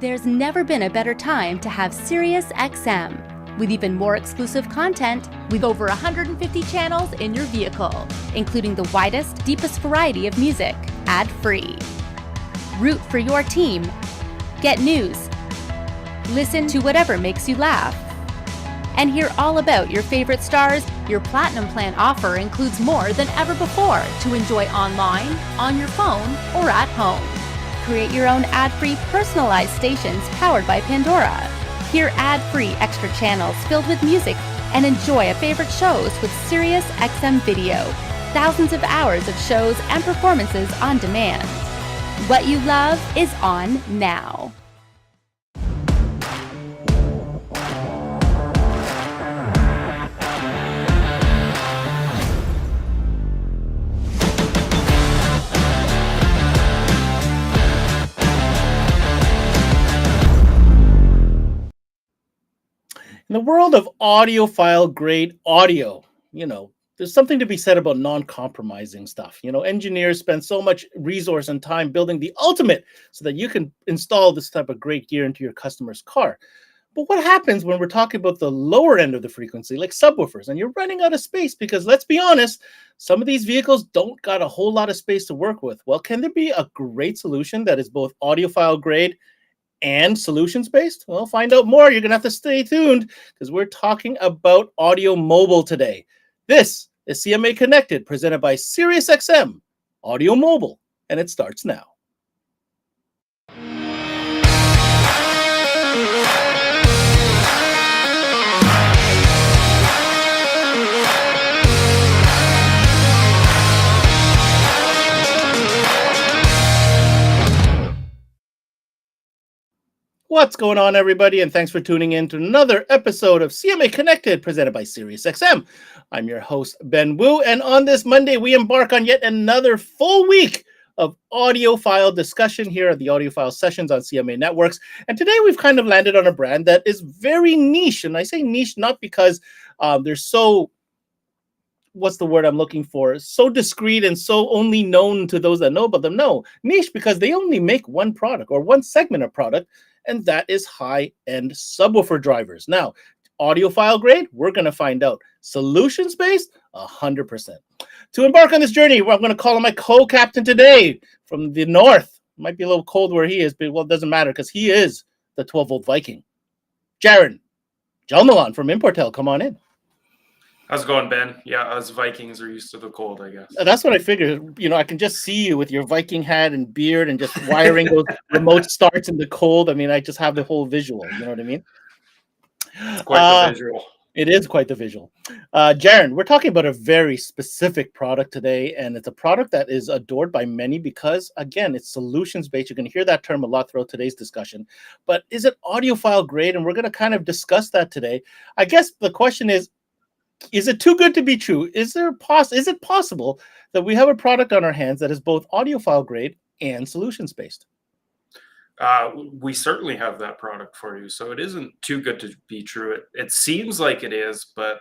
There's never been a better time to have SiriusXM. With even more exclusive content, with over 150 channels in your vehicle, including the widest, deepest variety of music, ad-free. Root for your team. Get news. Listen to whatever makes you laugh. And hear all about your favorite stars. Your Platinum Plan offer includes more than ever before to enjoy online, on your phone, or at home. Create your own ad-free personalized stations powered by Pandora. Hear ad-free extra channels filled with music and enjoy favorite shows with SiriusXM Video. Thousands of hours of shows and performances on demand. What you love is on now. In the world of audiophile grade audio, there's something to be said about non-compromising stuff. Engineers spend so much resource and time building the ultimate so that you can install this type of great gear into your customer's car. But what happens when we're talking about the lower end of the frequency, like subwoofers, and you're running out of space? Because let's be honest, some of these vehicles don't got a whole lot of space to work with. Well, can there be a great solution that is both audiophile grade and solutions-based? Well, find out more. You're going to have to stay tuned because we're talking about Audiomobile today. This is CMA Connected, presented by SiriusXM, Audiomobile, and it starts now. What's going on, everybody? And thanks for tuning in to another episode of CMA Connected, presented by SiriusXM. I'm your host, Ben Wu, and on this Monday, we embark on yet another full week of audiophile discussion here at the Audiophile Sessions on CMA Networks. And today, we've kind of landed on a brand that is very niche. And I say niche not because they're so, what's the word I'm looking for? So discreet and so only known to those that know about them. No, niche because they only make one product or one segment of product, and that is high-end subwoofer drivers. Now, audiophile grade, we're going to find out. Solutions-based, 100%. To embark on this journey, I'm going to call on my co-captain today from the north. Might be a little cold where he is, but well, it doesn't matter because he is the 12-volt Viking. Jaron Jalmalan from Importel, come on in. How's it going, Ben? Yeah, us Vikings are used to the cold, I guess. That's what I figured. I can just see you with your Viking hat and beard and just wiring those remote starts in the cold. I mean, I just have the whole visual. You know what I mean? It's quite the visual. It is quite the visual. Jaron, we're talking about a very specific product today, and it's a product that is adored by many because, again, it's solutions-based. You're going to hear that term a lot throughout today's discussion. But is it audiophile grade? And we're going to kind of discuss that today. I guess the question is it too good to be true? Is it possible that we have a product on our hands that is both audiophile grade and solutions based? We certainly have that product for you. So it isn't too good to be true. It seems like it is, but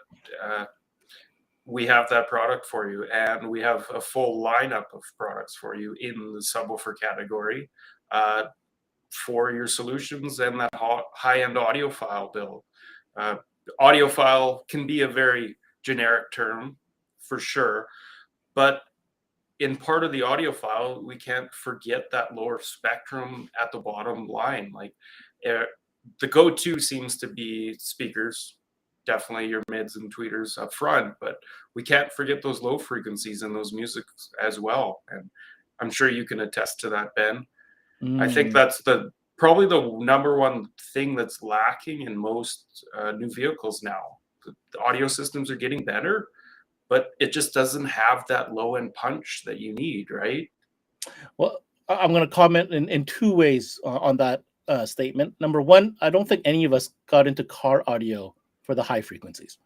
we have that product for you. And we have a full lineup of products for you in the subwoofer category for your solutions and that high-end audiophile build. Audiophile can be a very generic term for sure, but in part of the audiophile, we can't forget that lower spectrum at the bottom line. Like the go-to seems to be speakers, definitely your mids and tweeters up front, but we can't forget those low frequencies and those musics as well. And I'm sure you can attest to that, Ben. I think that's probably the number one thing that's lacking in most new vehicles now. The audio systems are getting better, but it just doesn't have that low-end punch that you need, right? Well, I'm going to comment in two ways on that statement. Number one, I don't think any of us got into car audio for the high frequencies.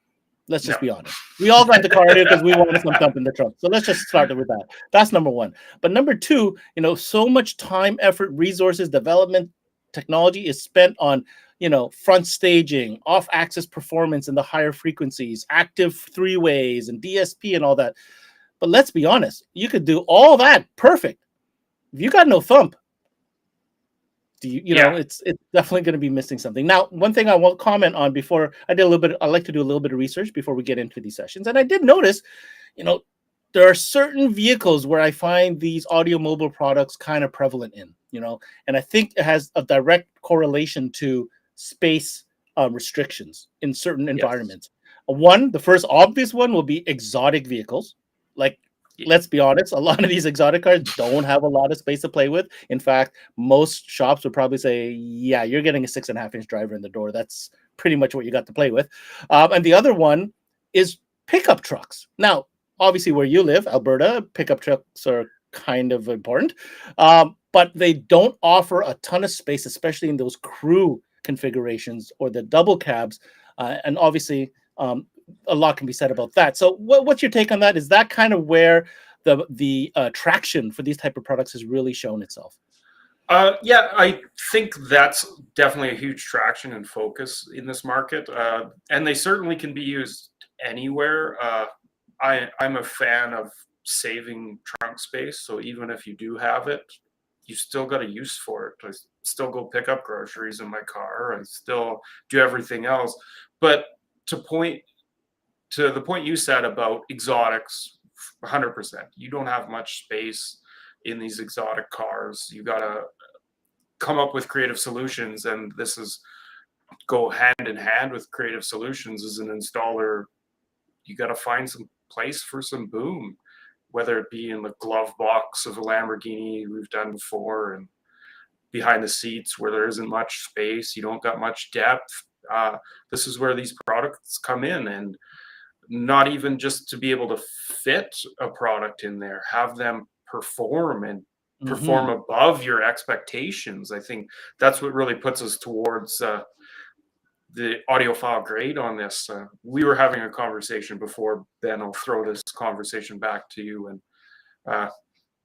Let's just be honest. We all got into car audio because we wanted some thump in the trunk. So let's just start with that. That's number one. But number two, so much time, effort, resources, development, technology is spent on, front staging, off-axis performance in the higher frequencies, active three-ways and DSP and all that. But let's be honest, you could do all that perfect. If you got no thump, Do you know, it's definitely going to be missing something. Now, one thing I won't comment on before I like to do a little bit of research before we get into these sessions. And I did notice, you know, there are certain vehicles where I find these Audiomobile products kind of prevalent in, you know, and I think it has a direct correlation to space restrictions in certain environments. The first obvious one will be exotic vehicles. Like, let's be honest, a lot of these exotic cars don't have a lot of space to play with. In fact, most shops would probably say, yeah, you're getting a 6.5-inch driver in the door. That's pretty much what you got to play with. And the other one is pickup trucks. Now, obviously, where you live, Alberta, pickup trucks are kind of important, but they don't offer a ton of space, especially in those crew configurations or the double cabs. And obviously, a lot can be said about that. So what's your take on that? Is that kind of where the traction for these type of products has really shown itself? Yeah, I think that's definitely a huge traction and focus in this market. And they certainly can be used anywhere. I'm a fan of saving trunk space. So even if you do have it, you still got a use for it. I still go pick up groceries in my car. I still do everything else. But to the point you said about exotics, 100%. You don't have much space in these exotic cars. You got to come up with creative solutions, and this is go hand in hand with creative solutions. As an installer, you got to find some place for some boom, whether it be in the glove box of a Lamborghini we've done before, and behind the seats where there isn't much space, you don't got much depth. This is where these products come in, and not even just to be able to fit a product in there, have them perform and perform above your expectations. I think that's what really puts us towards the audiophile grade on this. We were having a conversation before, Ben. I'll throw this conversation back to you. And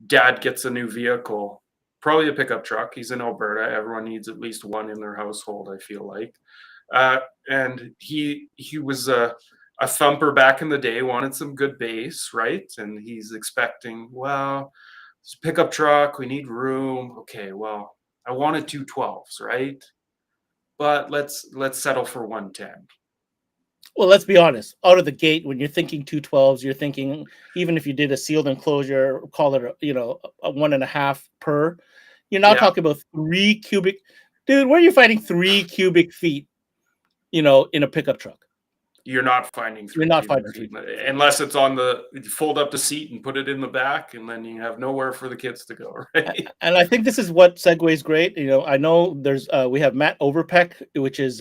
Dad gets a new vehicle, probably a pickup truck. He's in Alberta. Everyone needs at least one in their household, I feel like. And he was a thumper back in the day, wanted some good bass, right? And he's expecting, well, it's a pickup truck, we need room. Okay, well, I wanted 212s, right? But let's settle for 110. Well, let's be honest. Out of the gate, when you're thinking 212s, you're thinking, even if you did a sealed enclosure, call it a 1.5 per. You're now talking about 3 cubic. Dude, where are you finding 3 cubic feet? In a pickup truck. You're not finding 3 feet, unless it's on fold up the seat and put it in the back, and then you have nowhere for the kids to go, right? And I think this is what segues great. I know we have Matt Overpeck, which is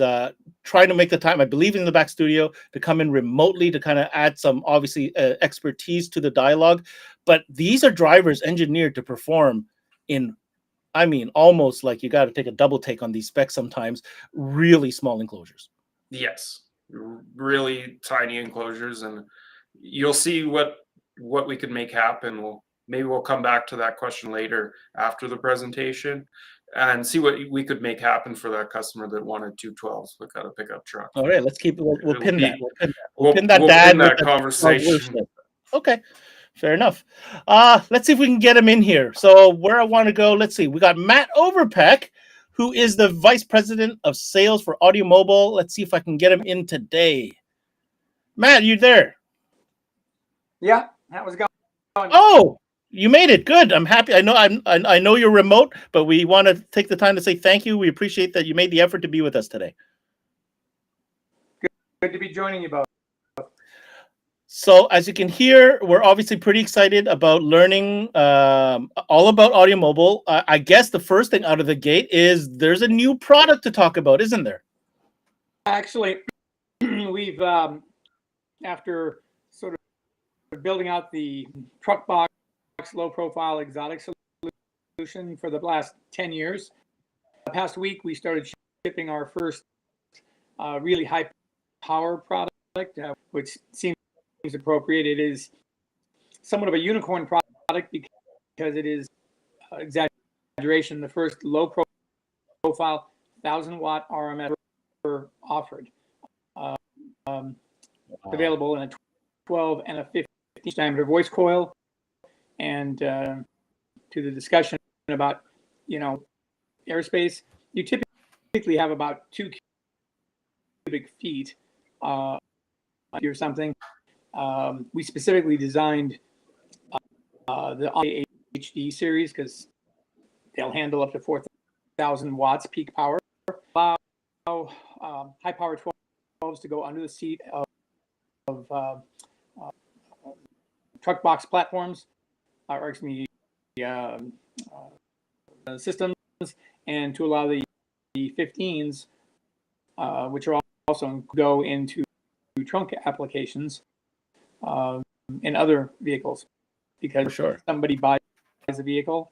trying to make the time, I believe, in the back studio to come in remotely to kind of add some obviously expertise to the dialogue. But these are drivers engineered to perform in, I mean, almost like you got to take a double take on these specs sometimes, really small enclosures. Yes, really tiny enclosures, and you'll see what we could make happen. Maybe we'll come back to that question later after the presentation and see what we could make happen for that customer that wanted 212s but got a pickup truck. All right, let's keep we'll pin that. We'll pin that conversation. Okay. Fair enough. Let's see if we can get him in here. So where I want to go, let's see. We got Matt Overpeck, who is the Vice President of Sales for Audiomobile. Let's see if I can get him in today. Matt, you there? Yeah, that was going. Oh, you made it. Good. I'm happy. I know you're remote, but we want to take the time to say thank you. We appreciate that you made the effort to be with us today. Good to be joining you both. So as you can hear, we're obviously pretty excited about learning all about Audiomobile. I guess the first thing out of the gate is there's a new product to talk about, isn't there? Actually, we've, after sort of building out the truck box, low-profile exotic solution for the last 10 years, the past week we started shipping our first really high-power product, which seems appropriate. It is somewhat of a unicorn product because it is exaggeration, the first low profile 1,000-watt RMS offered, available in a 12 and a 15 diameter voice coil. And to the discussion about airspace. You typically have about 2 cubic feet or something. We specifically designed the HD series because they'll handle up to 4,000 watts peak power. Allow high power 12s to go under the seat of truck box platforms, or excuse me, systems, and to allow the 15s, which are also go into trunk applications in other vehicles. Because For sure. if somebody buys a vehicle,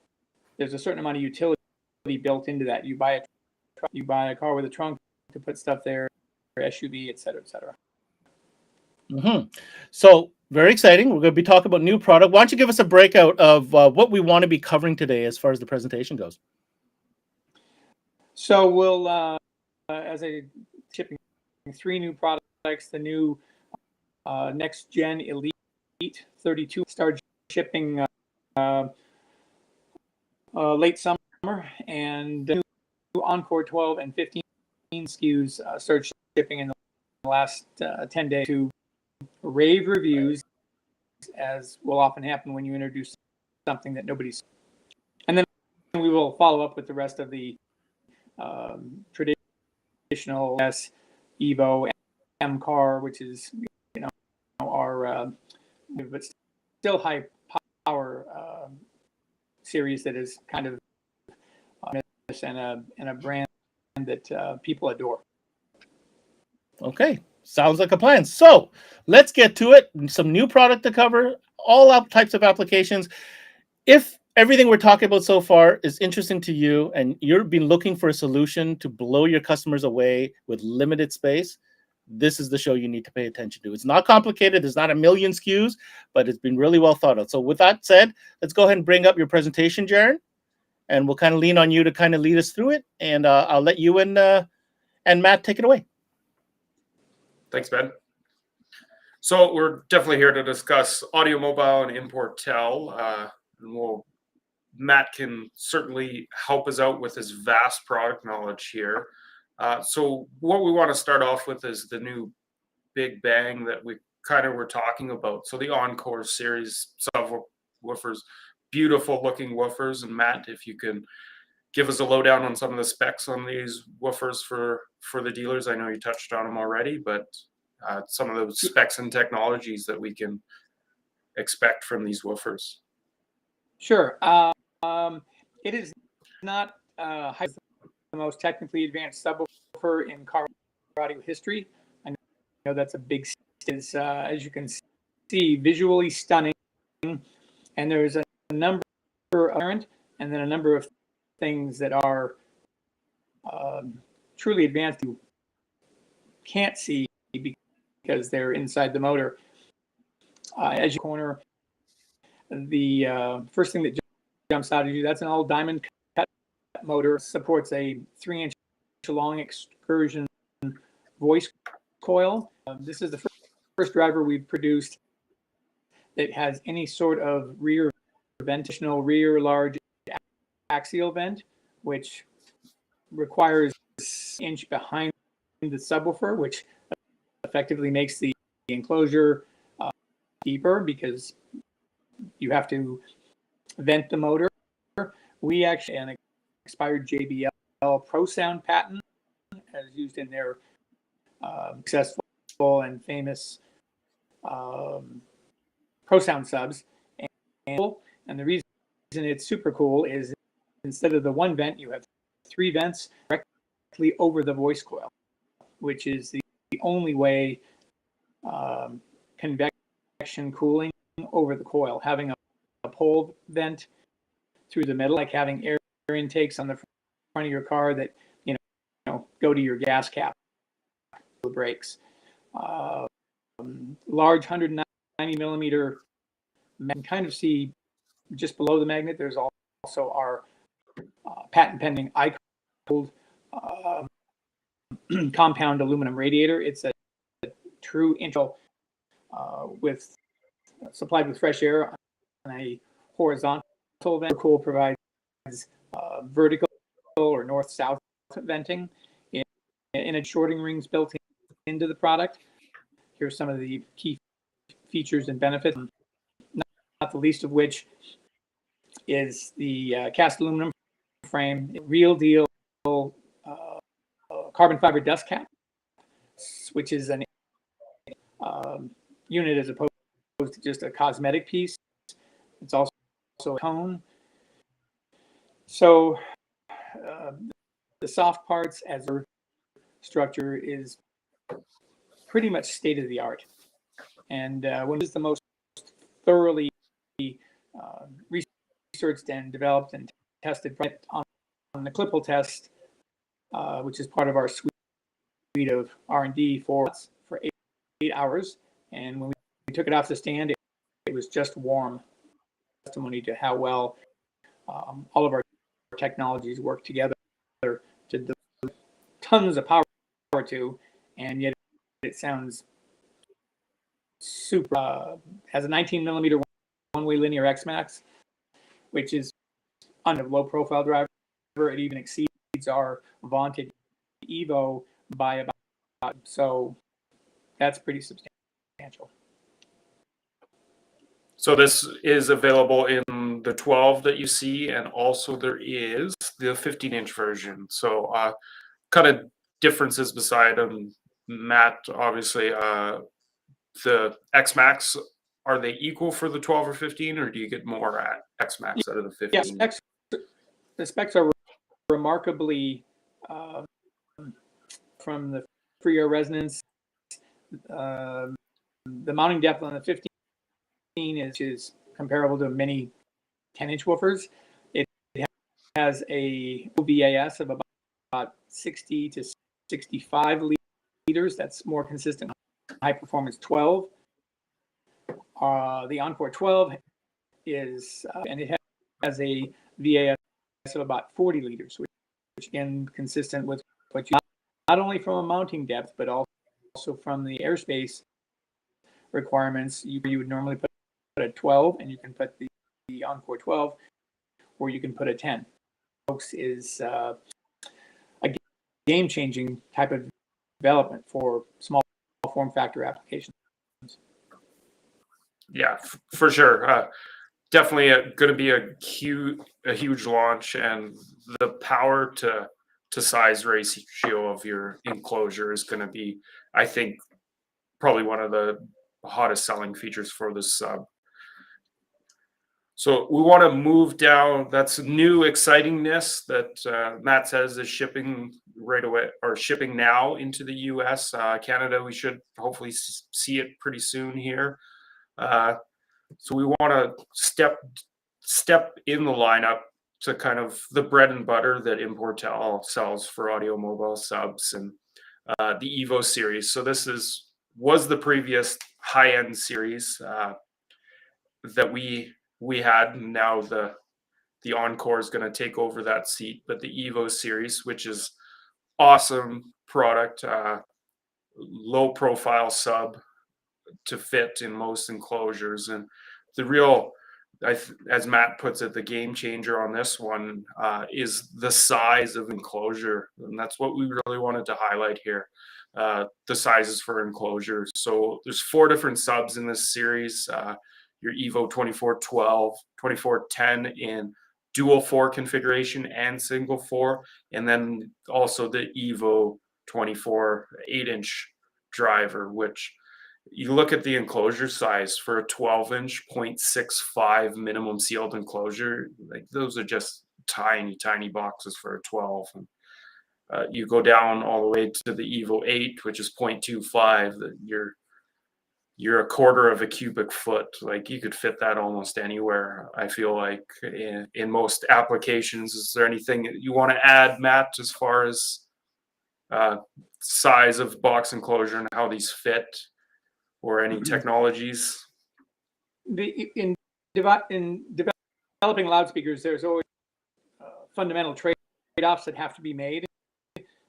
there's a certain amount of utility built into that. You buy a car with a trunk to put stuff there, or SUV, et cetera, et cetera. Mm-hmm. So very exciting. We're going to be talking about new product. Why don't you give us a breakout of what we want to be covering today as far as the presentation goes? So we'll, as I shipping 3 new products, the new next gen Elite 32 started shipping late summer, and the new Encore 12 and 15 SKUs started shipping in the last 10 days to rave reviews, as will often happen when you introduce something that nobody's. And then we will follow up with the rest of the traditional S, Evo, M car, which is our but still high power series that is kind of and a brand that people adore. Okay, sounds like a plan. So let's get to it. Some new product to cover, all types of applications. If everything we're talking about so far is interesting to you and you've been looking for a solution to blow your customers away with limited space, this is the show you need to pay attention to. It's not complicated. There's not a million SKUs, but it's been really well thought out. So with that said, let's go ahead and bring up your presentation, Jaron, and we'll kind of lean on you to kind of lead us through it. And I'll let you and Matt take it away. Thanks, Ben. So we're definitely here to discuss Audiomobile and Importel. And Matt can certainly help us out with his vast product knowledge here. So what we want to start off with is the new big bang that we kind of were talking about. So the Encore series subwoofers, beautiful looking woofers. And Matt, if you can give us a lowdown on some of the specs on these woofers for the dealers. I know you touched on them already, but some of those specs and technologies that we can expect from these woofers. Sure. It is not the most technically advanced subwoofer in car audio history. I know that's a big, as you can see, visually stunning. And there's a number of and then a number of things that are truly advanced you can't see because they're inside the motor. As you corner, the first thing that jumps out at you, that's an all diamond cut motor. Supports a 3-inch long excursion voice coil. This is the first driver we've produced that has any sort of rear large axial vent, which requires an inch behind the subwoofer, which effectively makes the enclosure deeper because you have to vent the motor. We actually an expired JBL Pro Sound patent as used in their successful and famous Pro Sound subs. And the reason it's super cool is instead of the one vent, you have 3 vents directly over the voice coil, which is the only way convection cooling over the coil. Having a pole vent through the middle, like having air intakes on the front of your car that go to your gas cap, the brakes. Large 190 millimeter. You can kind of see just below the magnet. There's also our patent pending iCold compound aluminum radiator. It's a true intro supplied with fresh air on a horizontal vent. Cool provides vertical or north-south venting in a shorting rings built into the product. Here's some of the key features and benefits, not the least of which is the cast aluminum frame, real deal carbon fiber dust cap, which is an unit as opposed to just a cosmetic piece. It's also a cone. So the soft parts as a structure is pretty much state of the art. And when it's the most thoroughly researched and developed and tested on the Klippel test, which is part of our suite of R&D for 8 hours. And when we took it off the stand, it was just warm. Testimony to how well all of our technologies work together to deliver tons of power to, and yet it sounds super. Has a 19 millimeter one-way linear X-Max, which is on a low profile driver. It even exceeds our vaunted Evo by about, so that's pretty substantial. So this is available in the 12 that you see, and also there is the 15-inch version. So kind of differences beside them, Matt, obviously, the X-Max, are they equal for the 12 or 15, or do you get more at X-Max out of the 15? Yes, the specs are remarkably from the free air resonance. The mounting depth on the 15 is comparable to many 10-inch woofers. It has a OBAS of about 60 to 65 liters. That's more consistent. High performance 12. The Encore 12 is, and it has a VAS of about 40 liters, which again consistent with what you not only from a mounting depth, but also from the airspace requirements. You would normally put a 12, and you can put the Encore 12, or you can put a 10. Folks, is a game-changing type of development for small form factor applications. Yeah, for sure. Definitely going to be a huge launch, and the power to size ratio of your enclosure is going to be, I think, probably one of the hottest selling features for this sub. So we want to move down. That's new excitingness that Matt says is shipping right away, or shipping now into the US. Canada, we should hopefully see it pretty soon here. So we want to step in the lineup to kind of the bread and butter that Importel sells for Audiomobile subs, and the Evo series. So this was the previous high-end series that we had, and now the Encore is going to take over that seat. But the Evo series, which is awesome product, low profile sub to fit in most enclosures, and the real, as Matt puts it, the game changer on this one is the size of enclosure, and that's what we really wanted to highlight here. The sizes for enclosures. So there's 4 different subs in this series. Your Evo 2412, 2410 in dual 4 configuration and single 4, and then also the Evo 24 8-inch driver, which you look at the enclosure size for a 12-inch 0.65 minimum sealed enclosure, like those are just tiny boxes for a 12. And you go down all the way to the Evo 8, which is 0.25, that you're a quarter of a cubic foot. Like you could fit that almost anywhere, I feel like, in most applications. Is there anything that you want to add, Matt, as far as size of box enclosure and how these fit, or any technologies? In developing loudspeakers, there's always fundamental trade-offs that have to be made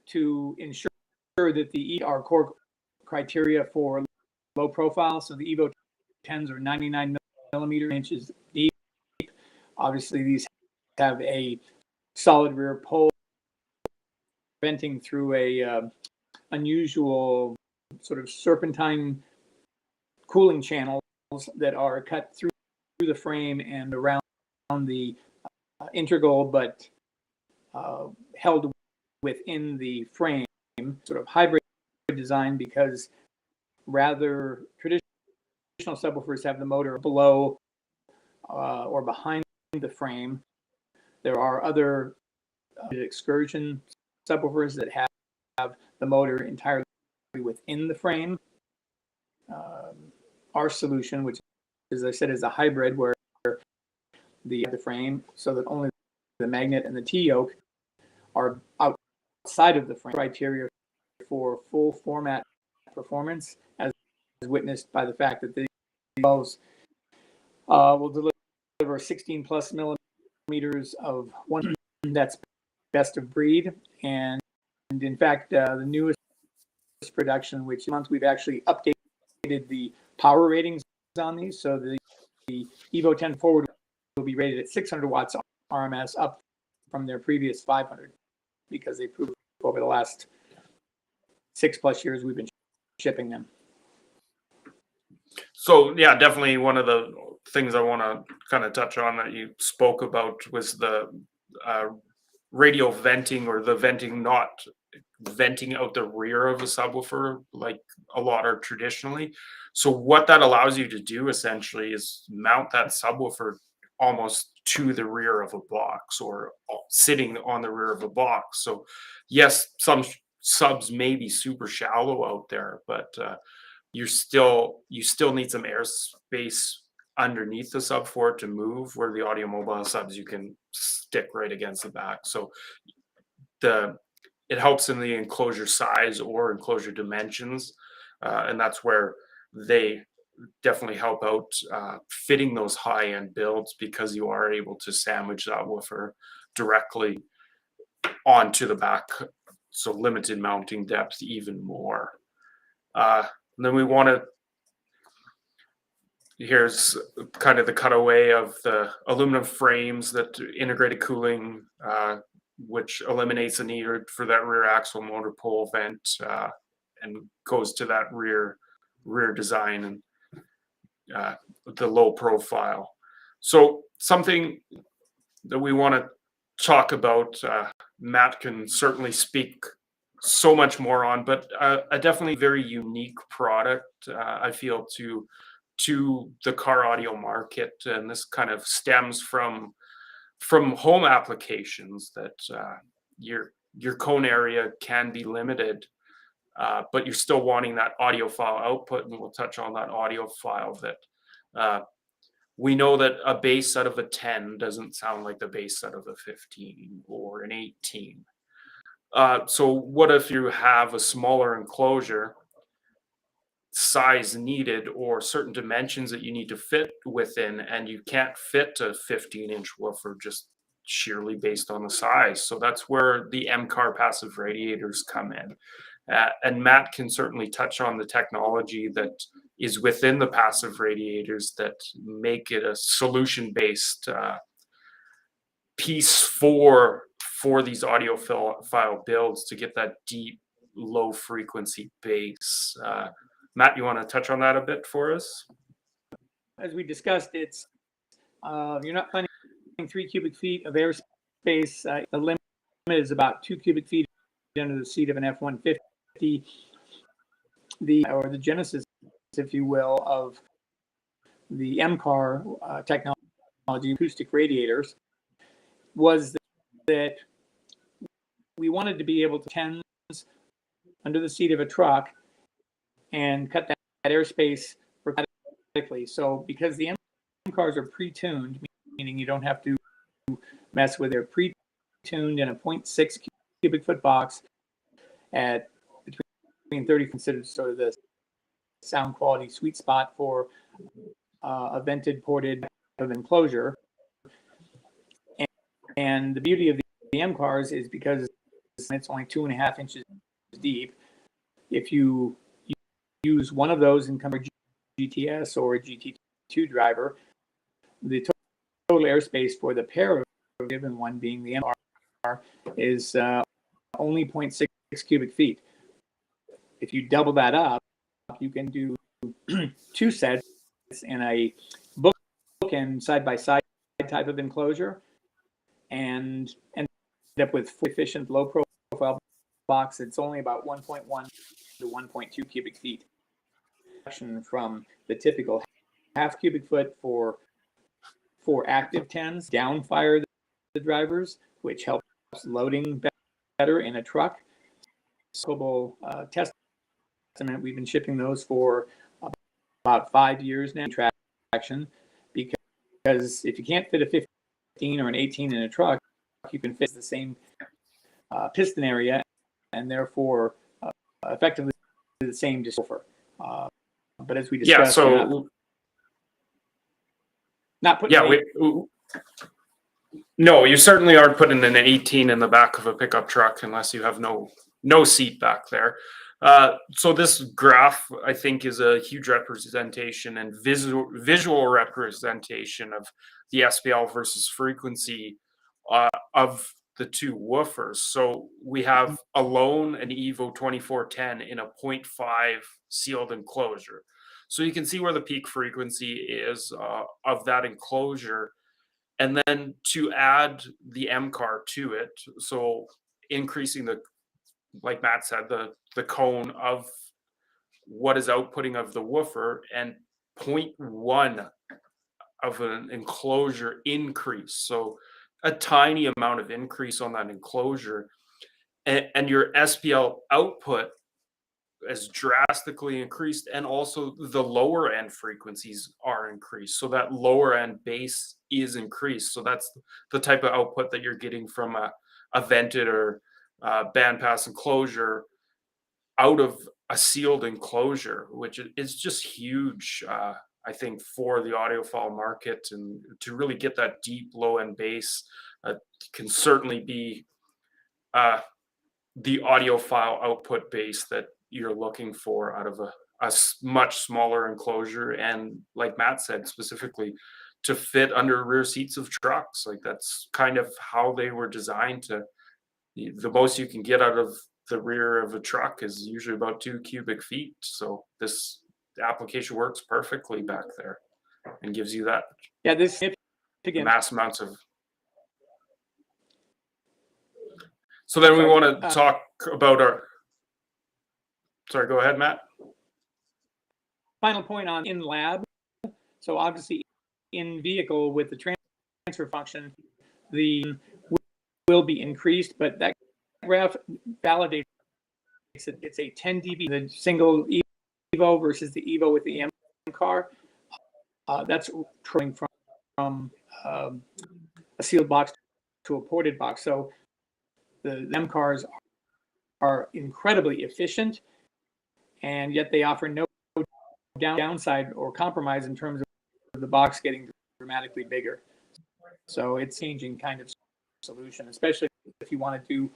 to ensure that our core criteria for low profile. So the Evo 10s are 99 millimeters deep. Obviously, these have a solid rear pole venting through a unusual sort of serpentine cooling channels that are cut through the frame and around the integral, but held within the frame, sort of hybrid design, because rather traditional subwoofers have the motor below or behind the frame. There are other excursion subwoofers that have the motor entirely within the frame. Our solution, which, as I said, is a hybrid, where the frame, so that only the magnet and the T-yoke are outside of the frame. Criteria for full format performance, as witnessed by the fact that these valves will deliver 16 plus millimeters of one. That's best of breed, and in fact, the newest production, which month we've actually updated the power ratings on these. So the Evo 10 Forward will be rated at 600 watts RMS, up from their previous 500, because they proved over the last 6+ years we've been shipping them. So yeah, definitely one of the things I want to kind of touch on that you spoke about was the radial venting, or the venting not venting out the rear of a subwoofer like a lot are traditionally. So what that allows you to do essentially is mount that subwoofer almost to the rear of a box, or sitting on the rear of a box. So yes, some subs may be super shallow out there, but you still need some airspace underneath the sub for it to move, where the Audiomobile subs you can stick right against the back. So it helps in the enclosure size or enclosure dimensions, and that's where they definitely help out fitting those high-end builds, because you are able to sandwich that woofer directly onto the back, so limited mounting depth even more. Then we want to, here's kind of the cutaway of the aluminum frames that integrated cooling, which eliminates the need for that rear axle motor pole vent, and goes to that rear design and the low profile. So something that we want to talk about, Matt can certainly speak so much more on, but a definitely very unique product, I feel, to the car audio market. And this kind of stems from home applications, that your cone area can be limited, but you're still wanting that audiophile output, and we'll touch on that audiophile. That we know that a bass set of a 10 doesn't sound like the bass set of a 15 or an 18. So what if you have a smaller enclosure size needed, or certain dimensions that you need to fit within, and you can't fit a 15-inch woofer just sheerly based on the size? So that's where the M-Car passive radiators come in. And Matt can certainly touch on the technology that is within the passive radiators that make it a solution-based piece for these audiophile builds to get that deep, low frequency bass. Matt, you want to touch on that a bit for us? As we discussed, it's you're not planning 3 cubic feet of airspace. The limit is about 2 cubic feet under the seat of an F-150. The genesis, if you will, of the M-Car technology, acoustic radiators, was that we wanted to be able to tens under the seat of a truck and cut that airspace dramatically. So because the M-Cars are pre-tuned, meaning you don't have to mess with, they're pre-tuned in a 0.6 cubic foot box at between 30, considered sort of the sound quality sweet spot for a vented ported of enclosure. And the beauty of the M-Cars is because it's only 2.5 inches deep. If you use one of those and come a GTS or a GT2 driver, the total airspace for the pair of given one being the M-Car is only 0.6 cubic feet. If you double that up, you can do 2 sets in a bookend side-by-side type of enclosure and end up with efficient low-profile box. It's only about 1.1 to 1.2 cubic feet from the typical half cubic foot for active 10s, downfire the drivers, which helps loading better in a truck. Testament, we've been shipping those for about 5 years now, traction, because if you can't fit a 15 or an 18 in a truck, you can fit the same piston area and therefore effectively the same subwoofer. But as we discussed, not putting no, you certainly aren't putting an 18 in the back of a pickup truck unless you have no seat back there. So this graph, I think, is a huge representation and visual representation of the SPL versus frequency of the two woofers. So we have alone an Evo 2410 in a 0.5 sealed enclosure. So you can see where the peak frequency is of that enclosure. And then to add the M-car to it, so increasing the, like Matt said, the cone of what is outputting of the woofer, and 0.1 of an enclosure increase. So a tiny amount of increase on that enclosure, and your SPL output is drastically increased, and also the lower end frequencies are increased. So that lower end bass is increased. So that's the type of output that you're getting from a vented or bandpass enclosure out of a sealed enclosure, which is just huge, I think, for the audiophile market. And to really get that deep low end bass can certainly be the audiophile output bass that you're looking for out of a much smaller enclosure. And like Matt said, specifically to fit under rear seats of trucks. Like that's kind of how they were designed to. The most you can get out of the rear of a truck is usually about 2 cubic feet. So this application works perfectly back there and gives you that mass amounts of. So then we want to talk about our. Sorry, go ahead, Matt. Final point on in lab. So obviously in vehicle with the transfer function, the will be increased, but that graph validates that it's a 10 dB, the single Evo versus the Evo with the M car. That's turning from a sealed box to a ported box. So the M cars are incredibly efficient, and yet they offer no downside or compromise in terms of the box getting dramatically bigger. So it's changing kind of solution, especially if you want to do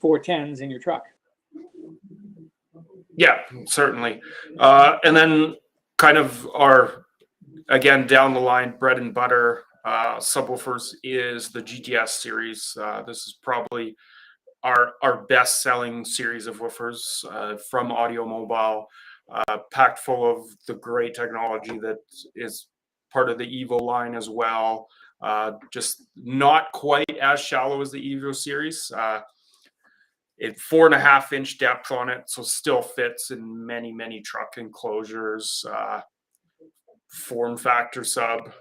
410s in your truck. Yeah, certainly. And then kind of our, again, down the line bread and butter subwoofers is the GTS series. This is probably our best selling series of woofers from Audiomobile, packed full of the great technology that is part of the Evo line as well. Just not quite as shallow as the Evo series. It 4.5-inch depth on it, so still fits in many truck enclosures. Form factor sub.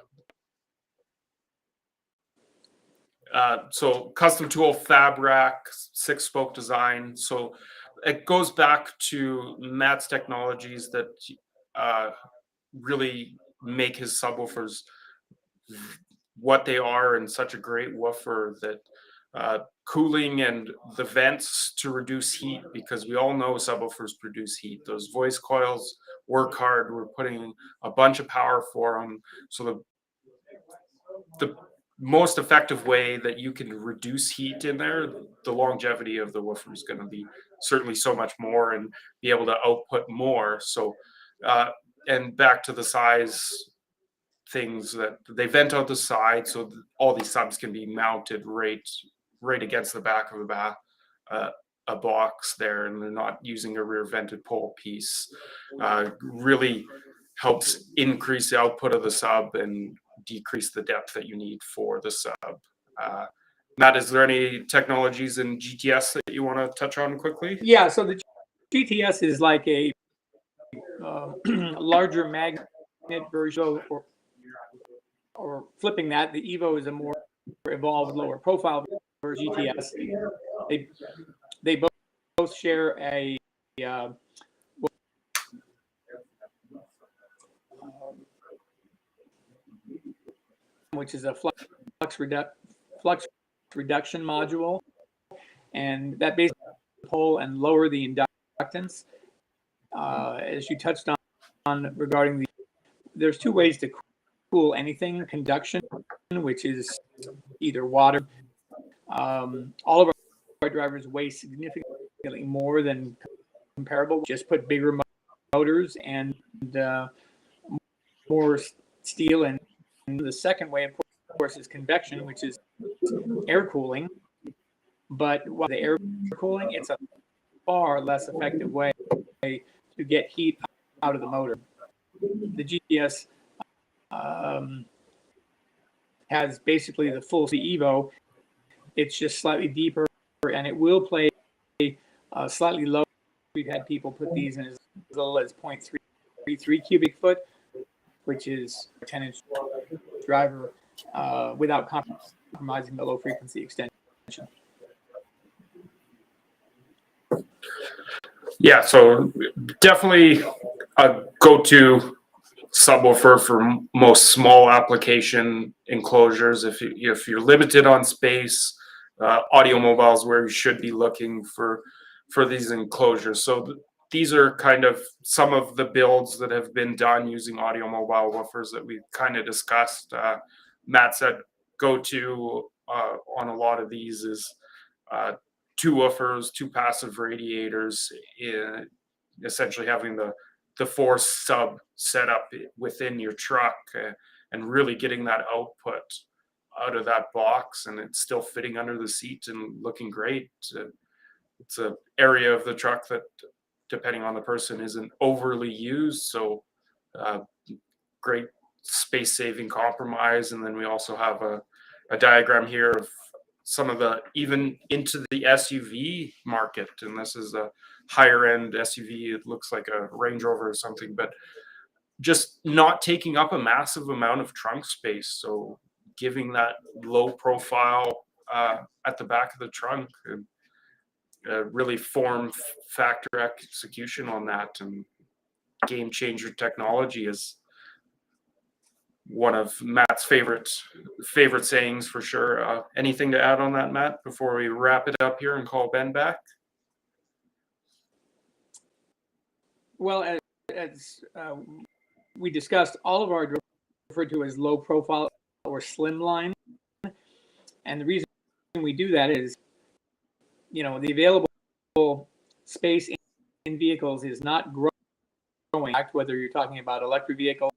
So custom tool fab rack, 6-spoke design. So it goes back to Matt's technologies that really make his subwoofers what they are, and such a great woofer that cooling and the vents to reduce heat, because we all know subwoofers produce heat. Those voice coils work hard. We're putting a bunch of power for them. So the most effective way that you can reduce heat in there, the longevity of the woofer is going to be certainly so much more and be able to output more. So, and back to the size things, that they vent out the side, so all these subs can be mounted right against the back of a box there, and they're not using a rear vented pole piece. Really helps increase the output of the sub and decrease the depth that you need for the sub. Matt, is there any technologies in GTS that you want to touch on quickly? Yeah, so the GTS is like a larger magnet version, or flipping that, the Evo is a more evolved, lower profile version of GTS. They both share a which is a flux reduction module, and that basically pull and lower the inductance. As you touched on regarding there's two ways to cool anything: conduction, which is either water. All of our drivers weigh significantly more than comparable. Just put bigger motors and more steel in. And the second way, of course, is convection, which is air cooling. But while the air cooling, it's a far less effective way to get heat out of the motor. The GTS has basically the full Evo. It's just slightly deeper, and it will play slightly low. We've had people put these in as little as 0.33 cubic foot, which is a 10-inch driver without compromising the low frequency extension. Yeah, so definitely a go-to subwoofer for most small application enclosures. If you're limited on space, Audiomobile is where you should be looking for these enclosures. So these are kind of some of the builds that have been done using Audiomobile woofers that we kind of discussed. Matt said go-to on a lot of these is 2 woofers, 2 passive radiators, essentially having the 4 sub set up within your truck, and really getting that output out of that box, and it's still fitting under the seat and looking great. It's an area of the truck that, depending on the person, isn't overly used, so great space-saving compromise. And then we also have a diagram here of some of the, even into the SUV market, and this is a higher end SUV. It looks like a Range Rover or something, but just not taking up a massive amount of trunk space, so giving that low profile at the back of the trunk, and really form factor execution on that, and game changer technology is one of Matt's favorite sayings for sure. Anything to add on that, Matt, before we wrap it up here and call Ben back? Well, as we discussed, all of our drones are referred to as low profile or slimline, and the reason we do that is, the available space in vehicles is not growing. Whether you're talking about electric vehicles,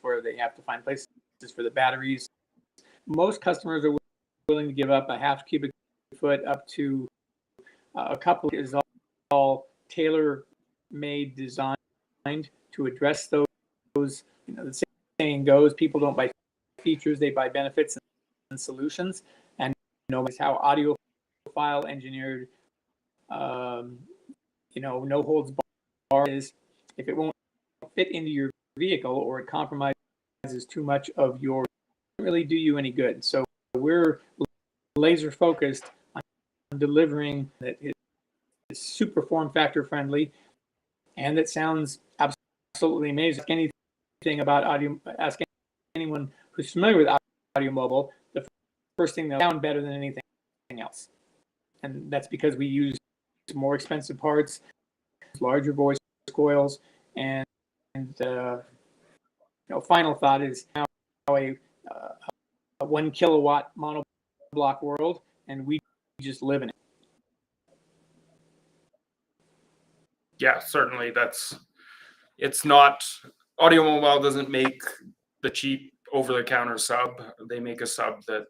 where they have to find places for the batteries, most customers are willing to give up a half cubic foot up to a couple. Is all tailor-made, designed to address those. The saying goes, people don't buy features, they buy benefits and solutions. And it's how Audiophile engineered, no holds bar is. If it won't fit into your vehicle, or it compromises too much of your, doesn't really do you any good. So we're laser focused on delivering that is super form factor friendly, and that sounds absolutely amazing. Anything about audio, ask anyone who's familiar with Audiomobile, the first thing they'll sound better than anything else, and that's because we use more expensive parts, larger voice coils, and final thought is now a 1 kilowatt monoblock world, and we just live in it. Yeah, certainly. It's not, Audiomobile doesn't make the cheap over-the-counter sub. They make a sub that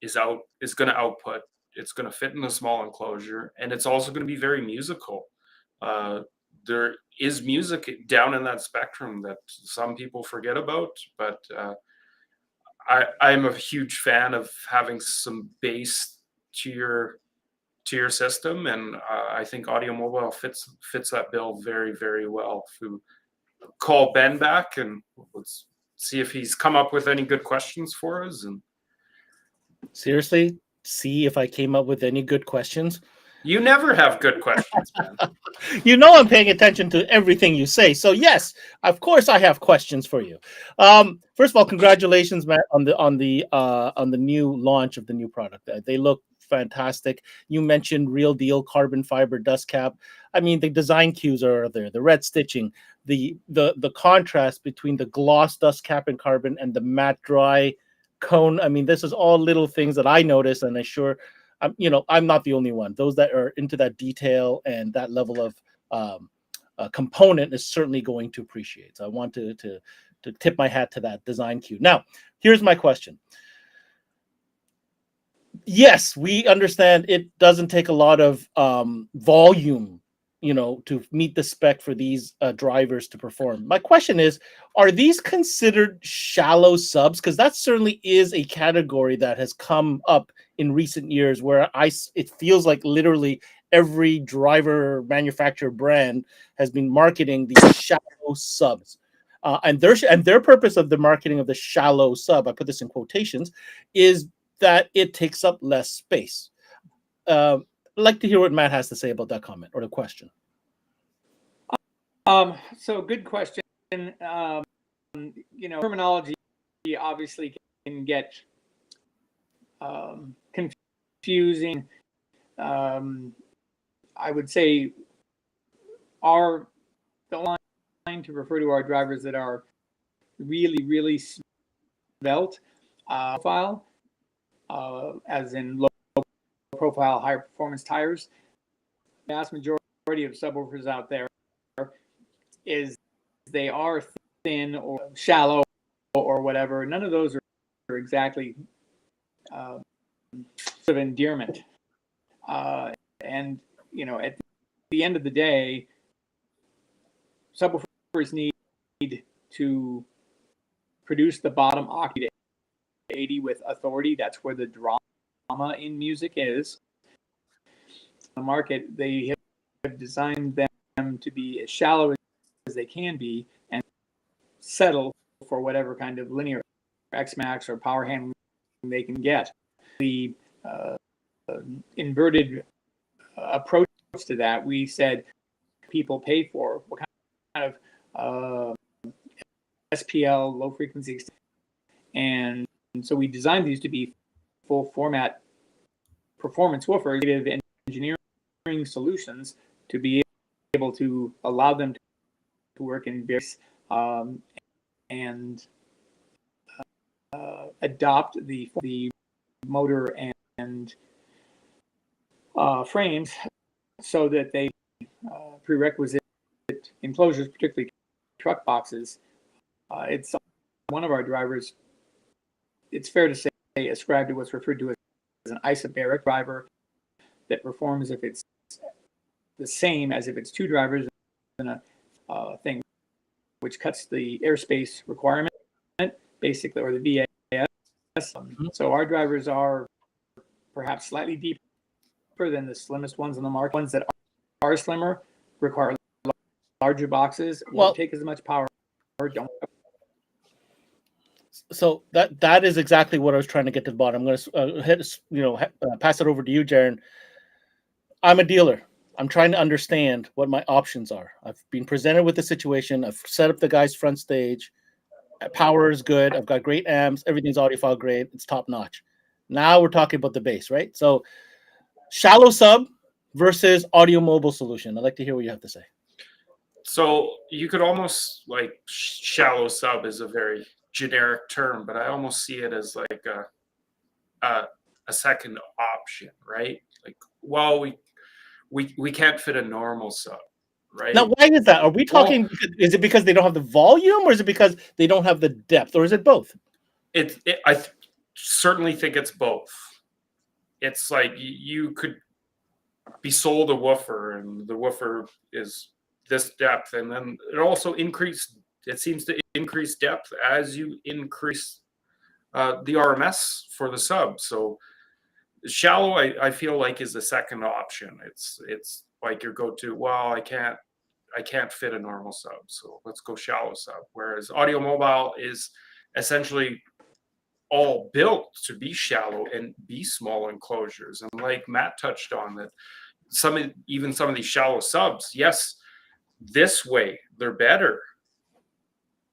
is going to output It's going to fit in a small enclosure, and it's also going to be very musical. There is music down in that spectrum that some people forget about, but I'm a huge fan of having some bass to your system, and I think Audiomobile fits that bill very, very well. To call Ben back and let's see if he's come up with any good questions for us. And seriously, see if I came up with any good questions. You never have good questions, man. You know I'm paying attention to everything you say. So yes, of course I have questions for you. First of all, congratulations, Matt, on the new launch of the new product. They look fantastic. You mentioned real deal carbon fiber dust cap. I mean, the design cues are there. The red stitching, the contrast between the gloss dust cap and carbon and the matte dry cone. I mean, this is all little things that I noticed, and I'm not the only one. Those that are into that detail and that level of component is certainly going to appreciate. So I want to tip my hat to that design cue. Now, here's my question. Yes, we understand it doesn't take a lot of volume, to meet the spec for these drivers to perform. My question is, are these considered shallow subs? Because that certainly is a category that has come up in recent years where it feels like literally every driver manufacturer brand has been marketing these shallow subs. And their purpose of the marketing of the shallow sub, I put this in quotations, is that it takes up less space. I'd like to hear what Matt has to say about that comment or the question. So good question. Terminology obviously can get confusing. I would say the line to refer to our drivers that are really, really svelte profile, as in low profile, high performance tires. The vast majority of subwoofers out there they are thin or shallow or whatever. None of those are exactly sort of endearment. And at the end of the day, subwoofers need to produce the bottom octave 80 with authority. That's where the drama in music is. The market, they have designed them to be as shallow as they can be and settle for whatever kind of linear X-Max or power handling they can get. The inverted approach to that, we said people pay for what kind of SPL, low frequency, and so we designed these to be full format performance woofers, creative engineering solutions to be able to allow them to work in various and adopt the motor and frames so that they prerequisite enclosures, particularly truck boxes. It's one of our drivers, it's fair to say, ascribed to what's referred to as an isobaric driver that performs if it's the same as if it's two drivers in a thing, which cuts the airspace requirement, basically, or the VAS. So our drivers are perhaps slightly deeper than the slimmest ones on the market. Ones that are slimmer require larger boxes, won't take as much power, or don't. So that is exactly what I was trying to get to the bottom. I'm going to pass it over to you, Jaron. I'm a dealer. I'm trying to understand what my options are. I've been presented with the situation. I've set up the guy's front stage. Power is good. I've got great amps. Everything's audiophile grade. It's top notch. Now we're talking about the bass, right? So shallow sub versus Audiomobile solution. I'd like to hear what you have to say. So you could almost shallow sub is a very generic term, but I almost see it as like a second option, right? We can't fit a normal sub, right? Now, why is that? Are we talking? Is it because they don't have the volume, or is it because they don't have the depth, or is it both? I certainly think it's both. it's like you could be sold a woofer, and the woofer is this depth, and then it seems to increase depth as you increase the RMS for the sub. So shallow, I feel like, is the second option. It's like your go-to. Well, I can't fit a normal sub, so let's go shallow sub. Whereas Audiomobile is essentially all built to be shallow and be small enclosures. And like Matt touched on, that some of these shallow subs, yes, this way they're better,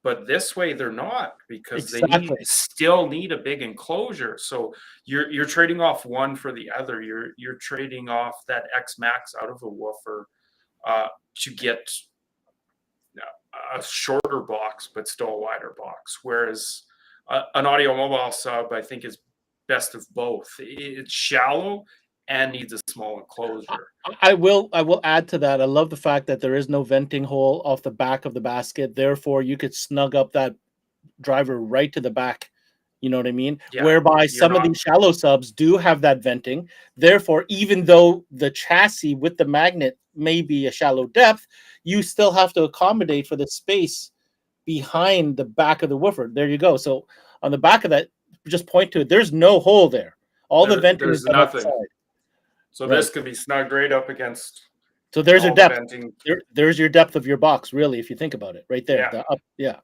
but this way they're not, because Exactly. they still need a big enclosure. So you're trading off one for the other. You're trading off that X max out of a woofer to get a shorter box, but still a wider box. Whereas an Audiomobile sub, I think, is best of both. It's shallow and needs a small enclosure. I will add to that. I love the fact that there is no venting hole off the back of the basket. Therefore, you could snug up that driver right to the back. You know what I mean? Yeah, whereby some of these shallow subs do have that venting. Therefore, even though the chassis with the magnet may be a shallow depth, you still have to accommodate for the space behind the back of the woofer. There you go. So on the back of that, just point to it. There's no hole there. All the venting is nothing. outside. So this could be snugged right up against. So there's your depth. The there's your depth of your box, really, if you think about it, right there. Yeah.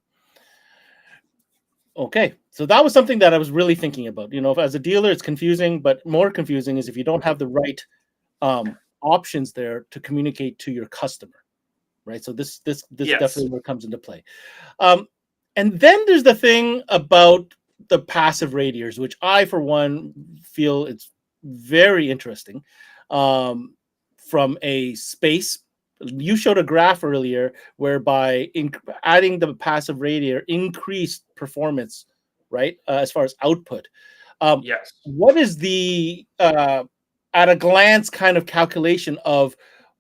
Okay, so that was something that I was really thinking about. You know, as a dealer, it's confusing, but more confusing is if you don't have the right options there to communicate to your customer, right? So this yes. Definitely where it comes into play. And then there's the thing about the passive radiators, which I, for one, feel it's very interesting. From a space, you showed a graph earlier whereby adding the passive radiator increased performance, right? As far as output. Yes. What is the at a glance kind of calculation of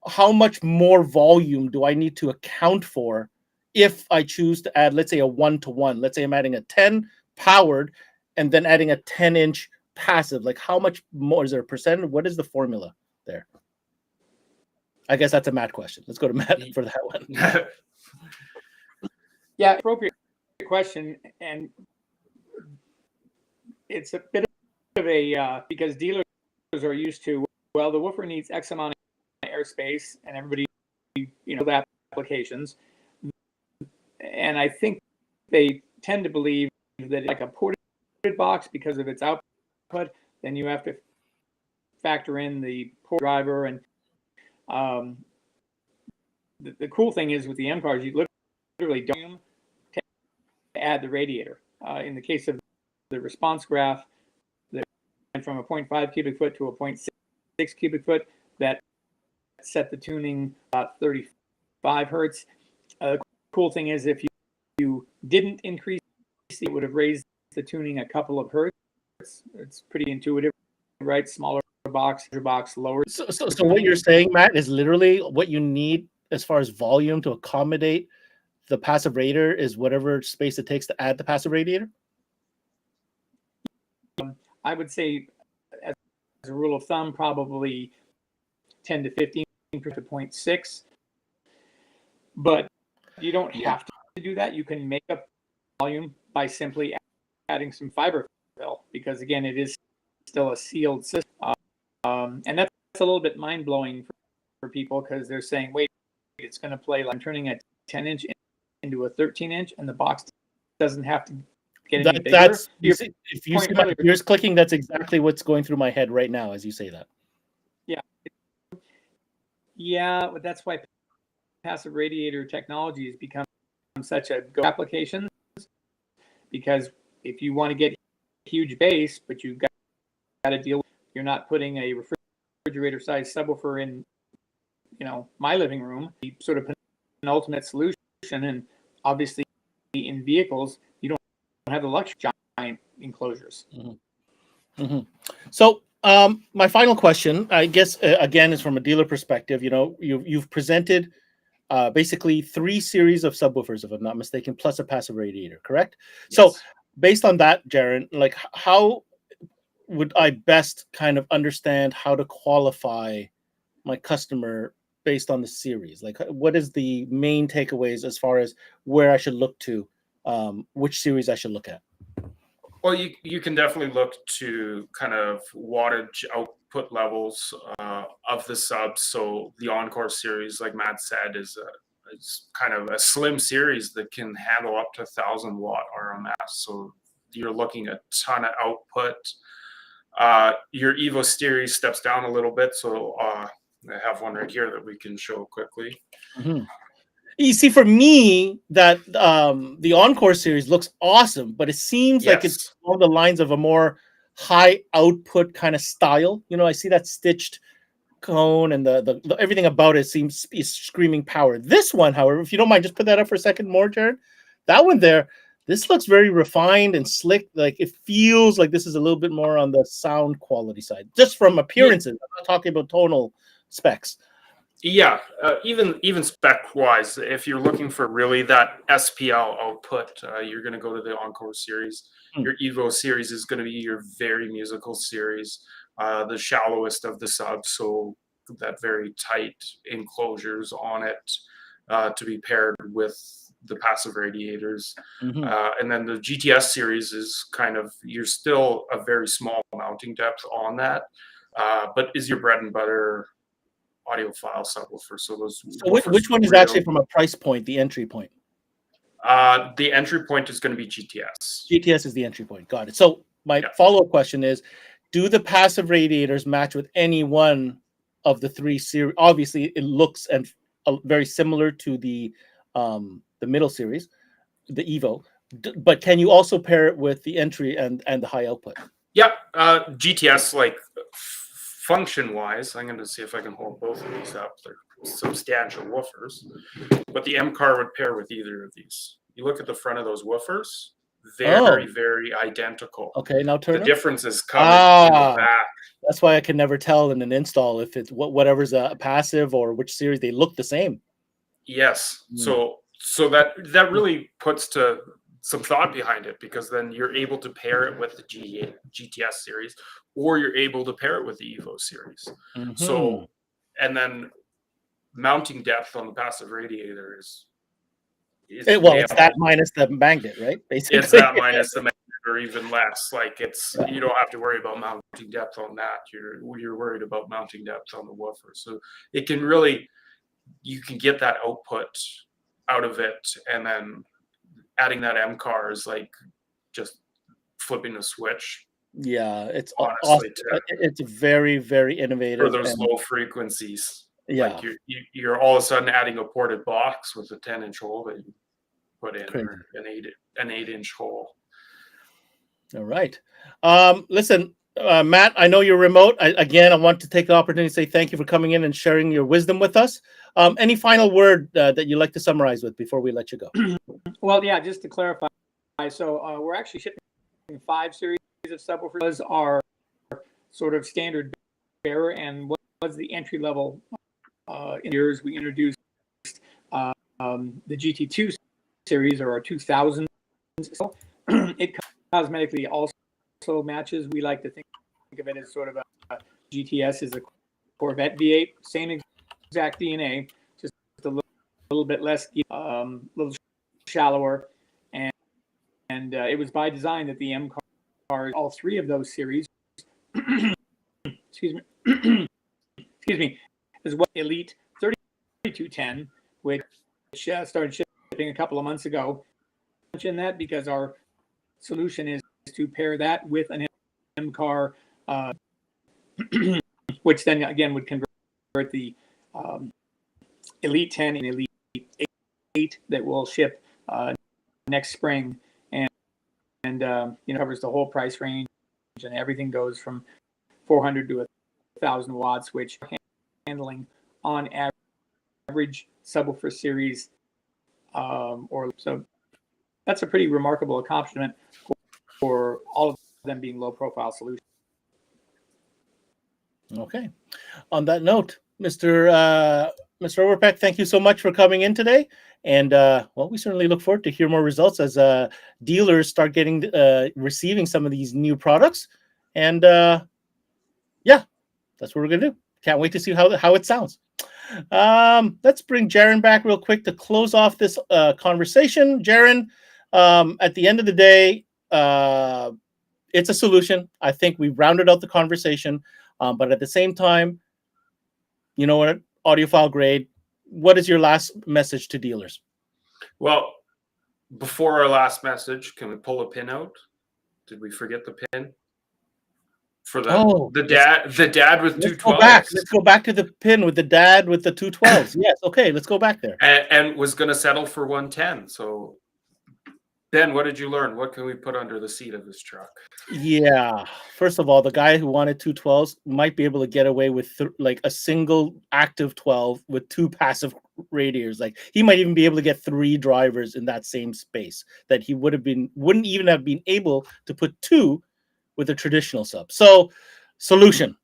how much more volume do I need to account for if I choose to add, let's say, a 1-to-1? Let's say I'm adding a 10 powered and then adding a 10-inch passive. Like, how much more? Is there a percent? What is the formula there? I guess that's a Matt question. Let's go to Matt for that one. Yeah, appropriate question. And it's a bit of a, because dealers are used to, well, the woofer needs X amount of airspace, and everybody, the applications. And I think they tend to believe that like a ported box, because of its output, then you have to factor in the port driver. And the cool thing is with the M cars, you literally don't add the radiator. In the case of the response graph, that went from a 0.5 cubic foot to a 0.6 cubic foot, that set the tuning about 35 hertz. The cool thing is if you didn't increase, it would have raised the tuning a couple of hertz. It's pretty intuitive, right? Smaller box, lower. So what you're saying, Matt, is literally what you need as far as volume to accommodate the passive radiator is whatever space it takes to add the passive radiator? I would say, as a rule of thumb, probably 10 to 15 to 0.6. But you don't have to do that. You can make up volume by simply adding some fiber fill, because again, it is still a sealed system. And that's a little bit mind-blowing for people, because they're saying, wait, it's going to play like I'm turning a 10-inch into a 13-inch, and the box doesn't have to get any bigger. If you see my ears clicking, that's exactly what's going through my head right now as you say that. Yeah, but that's why passive radiator technology has become such a go application, because if you want to get huge bass, but you've got to deal with, you're not putting a refrigerator-sized subwoofer in, my living room, the sort of penultimate solution. And obviously, in vehicles, you don't have the luxury of giant enclosures. Mm-hmm. Mm-hmm. So, my final question, I guess, again, is from a dealer perspective. You've presented basically 3 series of subwoofers, if I'm not mistaken, plus a passive radiator, correct? Yes. So, based on that, Jaron, like would I best kind of understand how to qualify my customer based on the series? Like, what is the main takeaways as far as where I should look to, which series I should look at? Well, you can definitely look to kind of wattage output levels of the subs. So the Encore series, like Matt said, is kind of a slim series that can handle up to 1,000-watt RMS. So you're looking at a ton of output. Your Evo series steps down a little bit. So I have one right here that we can show quickly. Mm-hmm. You see, for me, that the Encore series looks awesome, but it seems like it's along the lines of a more high output kind of style. You know, I see that stitched cone and the everything about it seems is screaming power. This one, however, if you don't mind, just put that up for a second more, Jared. That one there, this looks very refined and slick. Like it feels like this is a little bit more on the sound quality side, just from appearances. I'm not talking about tonal specs. Yeah, even spec wise, if you're looking for really that SPL output, you're going to go to the Encore series. Your Evo series is going to be your very musical series, the shallowest of the subs, so that very tight enclosures on it to be paired with the passive radiators. And then the GTS series is kind of, you're still a very small mounting depth on that, but is your bread and butter audiophile subwoofer. So which one is actually from a price point, the entry point? The entry point is going to be GTS. GTS is the entry point. Got it. So my follow-up question is, do the passive radiators match with any one of the three series? Obviously, it looks and very similar to the middle series, the Evo. But can you also pair it with the entry and the high output? Yeah, GTS, like function-wise, I'm going to see if I can hold both of these up. They're substantial woofers, but the M car would pair with either of these. You look at the front of those woofers, very, very identical. Okay, now turn the them. Difference is coming in the back. That's why I can never tell in an install if it's whatever's a passive or which series. They look the same. Yes. So that really puts to some thought behind it, because then you're able to pair it with the GTS series, or you're able to pair it with the Evo series. So, and then mounting depth on the passive radiator is it's that minus the magnet, right? Basically, it's that minus the magnet, or even less. Like you don't have to worry about mounting depth on that. You're worried about mounting depth on the woofer. So it can really, you can get that output out of it, and then adding that M car is like just flipping a switch. Yeah, it's honestly awesome. It's very, very innovative for those low frequencies. Yeah, like you're all of a sudden adding a ported box with a 10-inch hole that you put in, or an 8-inch hole. All right. Listen, Matt, I know you're remote. I want to take the opportunity to say thank you for coming in and sharing your wisdom with us. Any final word that you'd like to summarize with before we let you go? Well, yeah, just to clarify. So we're actually shipping 5 series of subwoofers. Our sort of standard bearer, and what was the entry level in years we introduced the GT2 series, or our 2000s. So it cosmetically also matches. We like to think of it as sort of a GTS is a Corvette V8, same exact DNA, just a little bit less, little shallower, and it was by design that the M car, all 3 of those series, excuse me, as well, Elite 3210, which started shipping a couple of months ago. I mention that because our solution is to pair that with an M car, which then again would convert the Elite 10 and Elite 8 that will ship next spring, and covers the whole price range, and everything goes from 400 to 1,000 watts, which handling on average subwoofer series, or so. That's a pretty remarkable accomplishment for all of them being low profile solutions. Okay. On that note, Mr. Overpeck, thank you so much for coming in today. And we certainly look forward to hear more results as dealers start receiving some of these new products. And yeah, that's what we're gonna do. Can't wait to see how it sounds. Let's bring Jaron back real quick to close off this conversation. Jaron, at the end of the day, it's a solution. I think we rounded out the conversation, but at the same time, you know what? Audiophile grade. What is your last message to dealers? Well, before our last message, can we pull a pin out? Did we forget the pin? For the dad with two 12s. Let's go back to the pin with the dad with the 212s. Yes, okay, let's go back there. And was going to settle for 110. So, Ben, what did you learn? What can we put under the seat of this truck? Yeah. First of all, the guy who wanted 212s might be able to get away with like a single active 12 with 2 passive radiators. Like he might even be able to get 3 drivers in that same space that he wouldn't even have been able to put 2 with a traditional sub. So solution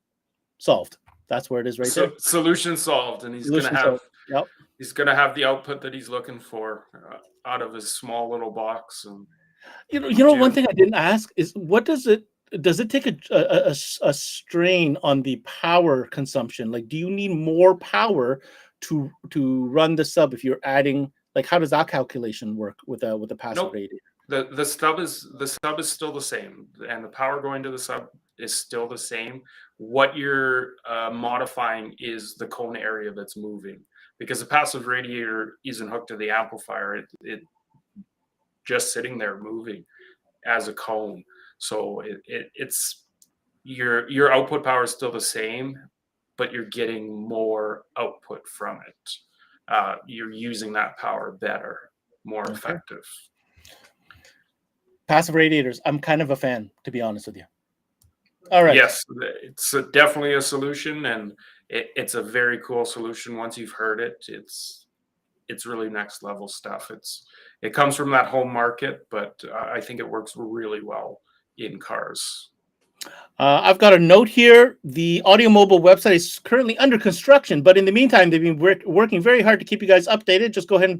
solved. That's where it is right there. Solution solved. And he's going to have he's going to have the output that he's looking for out of his small little box. And you know, one thing I didn't ask is what does it take a strain on the power consumption? Like, do you need more power to run the sub if you're adding, like, how does that calculation work with a passive radiator? The sub is still the same, and the power going to the sub is still the same. What you're modifying is the cone area that's moving, because the passive radiator isn't hooked to the amplifier. It just sitting there moving as a cone. So it's your output power is still the same, but you're getting more output from it. You're using that power better, more effective. Passive radiators, I'm kind of a fan, to be honest with you. All right. Yes, it's definitely a solution, and it's a very cool solution. Once you've heard it, it's really next level stuff. It comes from that home market, but I think it works really well in cars. I've got a note here. The Audiomobile website is currently under construction, but in the meantime, they've been working very hard to keep you guys updated. Just go ahead and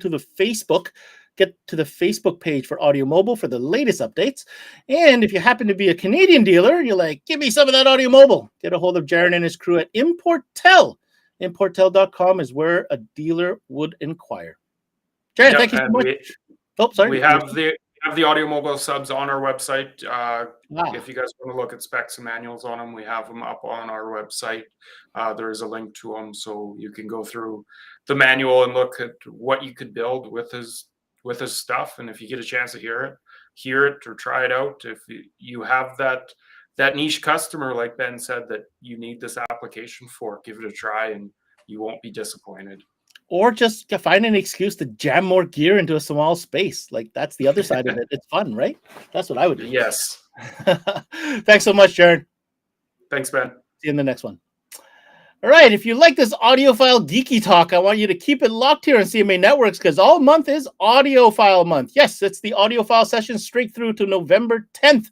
get to the Facebook page for Audiomobile for the latest updates. And if you happen to be a Canadian dealer, you're like, give me some of that Audiomobile. Get a hold of Jaron and his crew at Importel. Importel.com is where a dealer would inquire. Jaron, thank you so much. Sorry. We have the Audiomobile subs on our website. If you guys want to look at specs and manuals on them, we have them up on our website. There is a link to them, so you can go through the manual and look at what you could build with his stuff. And if you get a chance to hear it or try it out, if you have that niche customer, like Ben said, that you need this application for, give it a try and you won't be disappointed. Or just find an excuse to jam more gear into a small space. Like, that's the other side of it. It's fun, right? That's what I would do. Yes. Thanks so much, Jaron. Thanks, Ben. See you in the next one. All right. If you like this audiophile geeky talk, I want you to keep it locked here on CMA Networks, because all month is Audiophile month. Yes, it's the Audiophile session straight through to November 10th.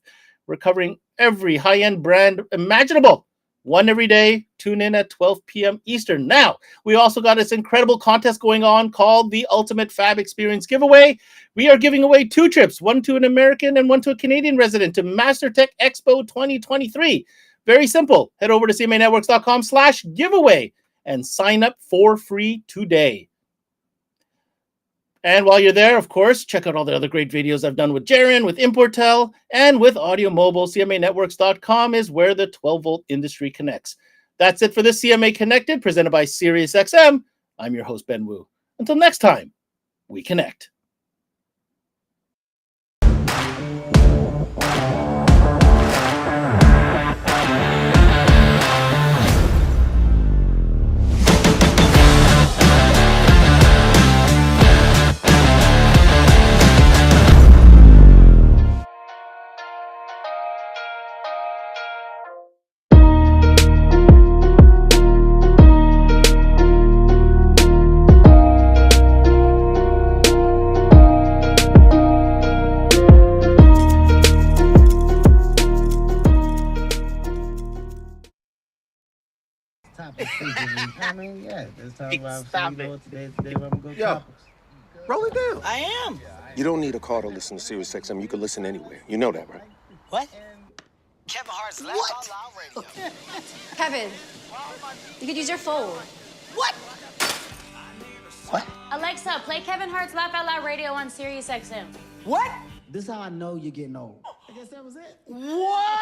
We're covering every high-end brand imaginable. One every day. Tune in at 12 p.m. Eastern. Now, we also got this incredible contest going on called the Ultimate Fab Experience Giveaway. We are giving away 2 trips, one to an American and one to a Canadian resident, to MasterTech Expo 2023. Very simple. Head over to cmanetworks.com/giveaway and sign up for free today. And while you're there, of course, check out all the other great videos I've done with Jaron, with Importel, and with Audiomobile. CMAnetworks.com is where the 12-volt industry connects. That's it for this CMA Connected, presented by SiriusXM. I'm your host, Ben Wu. Until next time, we connect. Yo, roll it down. I am. You don't need a car to listen to SiriusXM. You can listen anywhere. You know that, right? What? Kevin Hart's Laugh Out Loud Radio. Kevin, you could use your phone. What? Alexa, play Kevin Hart's Laugh Out Loud Radio on Sirius XM. What? This how I know you're getting old. I guess that was it. What?